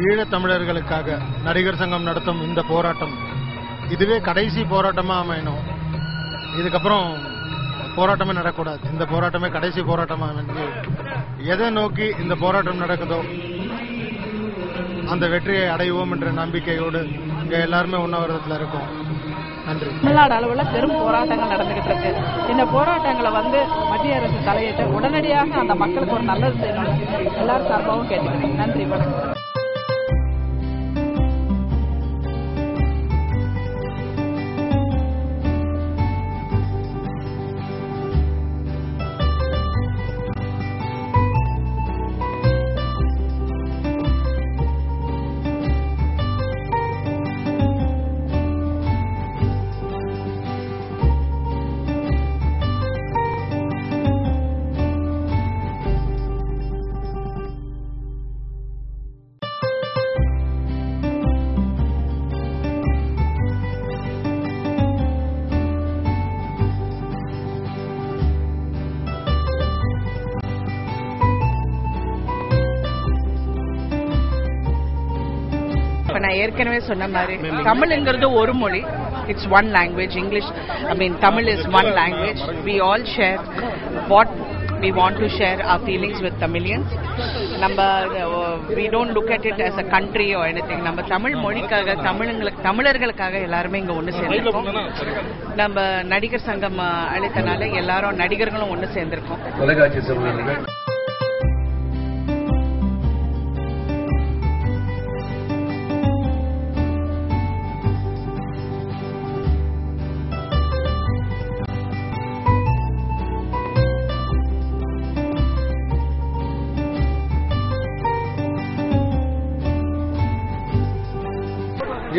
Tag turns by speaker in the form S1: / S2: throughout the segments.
S1: ஈழத் தமிழர்களுக்காக நடிகர் சங்கம் நடத்தும் இந்த போராட்டம் இதுவே கடைசி போராட்டமா அமையணும். இதுக்கப்புறம் போராட்டமே நடக்கூடாது. இந்த போராட்டமே கடைசி போராட்டமா அமைஞ்சு எதை நோக்கி இந்த போராட்டம் நடக்குதோ அந்த வெற்றியை அடைவோம் என்ற நம்பிக்கையோடு இங்க எல்லாருமே உண்ணாவிரதத்தில் இருக்கோம். நன்றி.
S2: தமிழ்நாடு அளவில் பெரும் போராட்டங்கள் நடந்துகிட்டு இருக்கு. இந்த போராட்டங்களை மத்திய அரசு தலையிட்டு உடனடியாக அந்த மக்களுக்கு ஒரு நல்லது செய்யணும் எல்லாரும் சார்பாகவும் கேட்டுக்கிறேன். நன்றி, வணக்கம். நான் ஏற்கனவே சொன்ன மாதிரி தமிழ்ங்கிறது ஒரு மொழி. It's one language. English Tamil is one language. We all share what we want to share our feelings with Tamilians. We don't look at it as a country or anything. நம்ம தமிழ் மொழிக்காக தமிழர்களுக்காக எல்லாருமே இங்க ஒன்று சேர்ந்திருக்கோம். நம்ம நடிகர் சங்கம் அழைத்தனால எல்லாரும் நடிகர்களும் ஒன்று சேர்ந்திருக்கோம்.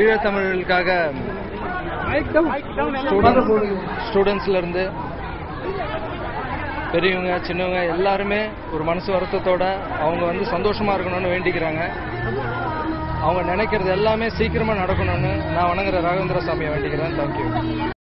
S3: ஈழத்தமிழர்களுக்காக ஸ்டூடெண்ட்ஸ்ல இருந்து பெரியவங்க சின்னவங்க எல்லாருமே ஒரு மனசு வருத்தத்தோட அவங்க சந்தோஷமா இருக்கணும்னு வேண்டிக்கிறாங்க. அவங்க நினைக்கிறது எல்லாமே சீக்கிரமா நடக்கணும்னு நான் வணங்குற ராகவேந்திர சாமியை வேண்டிக்கிறேன். தேங்க்யூ.